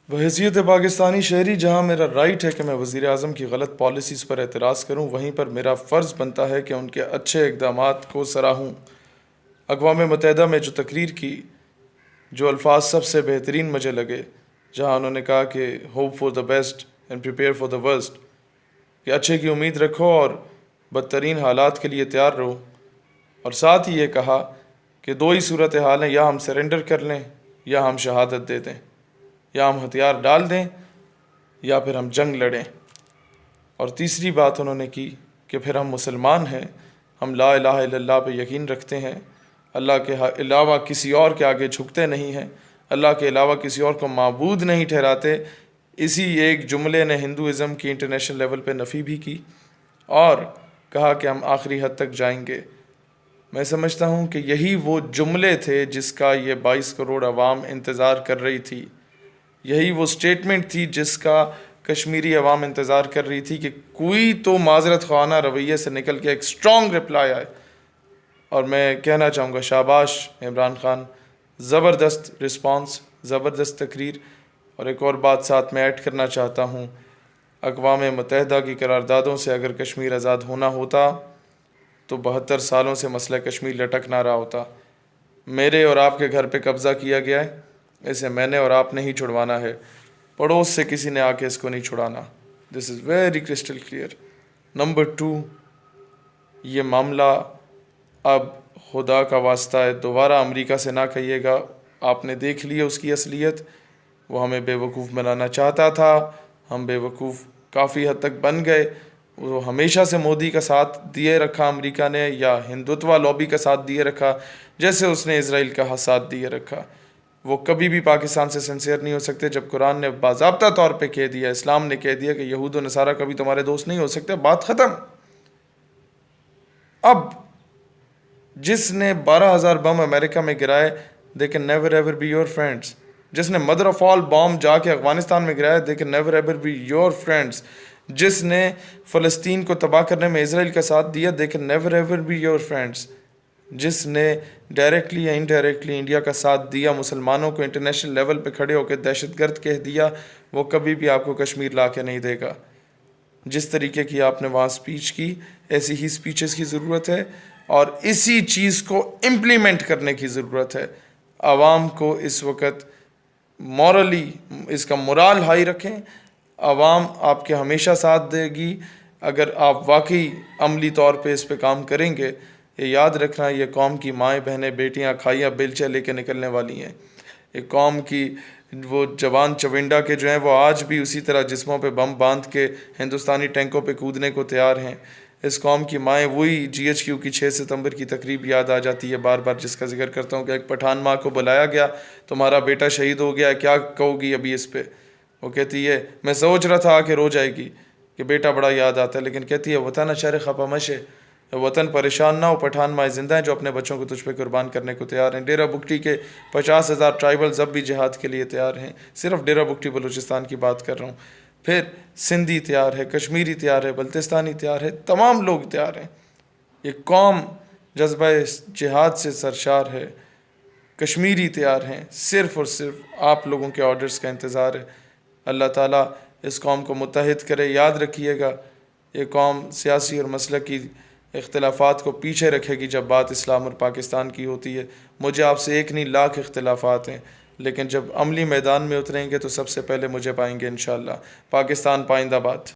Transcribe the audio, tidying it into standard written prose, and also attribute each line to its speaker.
Speaker 1: بحیثیت پاکستانی شہری جہاں میرا رائٹ ہے کہ میں وزیر اعظم کی غلط پالیسیز پر اعتراض کروں، وہیں پر میرا فرض بنتا ہے کہ ان کے اچھے اقدامات کو سراہوں۔ اقوام متحدہ میں جو تقریر کی، جو الفاظ سب سے بہترین مجھے لگے، جہاں انہوں نے کہا کہ hope for the best and prepare for the worst, کہ اچھے کی امید رکھو اور بدترین حالات کے لیے تیار رہو، اور ساتھ ہی یہ کہا کہ دو ہی صورتحال ہیں، یا ہم سرنڈر کر لیں یا ہم شہادت دے دیں، یا ہم ہتھیار ڈال دیں یا پھر ہم جنگ لڑیں۔ اور تیسری بات انہوں نے کی کہ پھر ہم مسلمان ہیں، ہم لا الہ الا اللہ پہ یقین رکھتے ہیں، اللہ کے علاوہ کسی اور کے آگے جھکتے نہیں ہیں، اللہ کے علاوہ کسی اور کو معبود نہیں ٹھہراتے۔ اسی ایک جملے نے ہندوازم کی انٹرنیشنل لیول پہ نفی بھی کی اور کہا کہ ہم آخری حد تک جائیں گے۔ میں سمجھتا ہوں کہ یہی وہ جملے تھے جس کا یہ 22 کروڑ عوام انتظار کر رہی تھی، یہی وہ سٹیٹمنٹ تھی جس کا کشمیری عوام انتظار کر رہی تھی کہ کوئی تو معذرت خواہانہ رویے سے نکل کے ایک اسٹرانگ رپلائی آئے۔ اور میں کہنا چاہوں گا شاباش عمران خان، زبردست رسپانس، زبردست تقریر۔ اور ایک اور بات ساتھ میں ایڈ کرنا چاہتا ہوں، اقوام متحدہ کی قراردادوں سے اگر کشمیر آزاد ہونا ہوتا تو 72 سالوں سے مسئلہ کشمیر لٹک نہ رہا ہوتا۔ میرے اور آپ کے گھر پہ قبضہ کیا گیا ہے، اسے میں نے اور آپ نے ہی چھڑوانا ہے، پڑوس سے کسی نے آ کے اس کو نہیں چھڑانا۔ This is very crystal clear. Number 2، یہ معاملہ اب خدا کا واسطہ ہے دوبارہ امریکہ سے نہ کہیے گا، آپ نے دیکھ لی اس کی اصلیت، وہ ہمیں بے وقوف بنانا چاہتا تھا، ہم بے وقوف کافی حد تک بن گئے۔ وہ ہمیشہ سے مودی کا ساتھ دیے رکھا امریکہ نے، یا ہندوتوا لابی کا ساتھ دیے رکھا، جیسے اس نے اسرائیل کا ساتھ دیے رکھا۔ وہ کبھی بھی پاکستان سے سنسیئر نہیں ہو سکتے۔ جب قرآن نے باضابطہ طور پہ کہہ دیا، اسلام نے کہہ دیا کہ یہود و نصارہ کبھی تمہارے دوست نہیں ہو سکتے، بات ختم۔ اب جس نے 12,000 بم امریکہ میں گرائے، they can never ever be your friends۔ جس نے مدر آف آل بام جا کے افغانستان میں گرایا، they can never ever be your friends۔ جس نے فلسطین کو تباہ کرنے میں اسرائیل کا ساتھ دیا، they can never ever be your friends۔ جس نے ڈائریکٹلی یا انڈائریکٹلی انڈیا کا ساتھ دیا، مسلمانوں کو انٹرنیشنل لیول پہ کھڑے ہو کے دہشت گرد کہہ دیا، وہ کبھی بھی آپ کو کشمیر لا کے نہیں دے گا۔ جس طریقے کی آپ نے وہاں سپیچ کی، ایسی ہی سپیچز کی ضرورت ہے، اور اسی چیز کو امپلیمنٹ کرنے کی ضرورت ہے۔ عوام کو اس وقت مورلی اس کا مورال ہائی رکھیں، عوام آپ کے ہمیشہ ساتھ دے گی اگر آپ واقعی عملی طور پہ اس پہ کام کریں گے۔ یہ یاد رکھنا، یہ قوم کی مائیں بہنیں بیٹیاں کھائیاں بیلچے لے کے نکلنے والی ہیں۔ ایک قوم کی وہ جوان چونڈا کے جو ہیں وہ آج بھی اسی طرح جسموں پہ بم باندھ کے ہندوستانی ٹینکوں پہ کودنے کو تیار ہیں۔ اس قوم کی مائیں، وہی GHQ کی 6 ستمبر کی تقریب یاد آ جاتی ہے بار بار، جس کا ذکر کرتا ہوں کہ ایک پٹھان ماں کو بلایا گیا، تمہارا بیٹا شہید ہو گیا، کیا کہو گی ابھی اس پہ؟ وہ کہتی ہے میں سوچ رہا تھا کہ رو جائے گی کہ بیٹا بڑا یاد آتا ہے، لیکن کہتی ہے وطن شر خفا مشے، وطن پریشان نہ ہو، پٹھان مائیں زندہ ہیں جو اپنے بچوں کو تجھ پہ قربان کرنے کو تیار ہیں۔ ڈیرہ بگٹی کے 50,000 ٹرائبلز اب بھی جہاد کے لیے تیار ہیں، صرف ڈیرہ بگٹی بلوچستان کی بات کر رہا ہوں۔ پھر سندھی تیار ہے، کشمیری تیار ہے، بلتستانی تیار ہے، تمام لوگ تیار ہیں۔ یہ قوم جذبہ جہاد سے سرشار ہے، کشمیری تیار ہیں، صرف اور صرف آپ لوگوں کے آرڈرز کا انتظار ہے۔ اللہ تعالیٰ اس قوم کو متحد کرے۔ یاد رکھیے گا، یہ قوم سیاسی اور مسلکی اختلافات کو پیچھے رکھے گی جب بات اسلام اور پاکستان کی ہوتی ہے۔ مجھے آپ سے ایک نہیں لاکھ اختلافات ہیں، لیکن جب عملی میدان میں اتریں گے تو سب سے پہلے مجھے پائیں گے انشاءاللہ۔ پاکستان پائندہ باد۔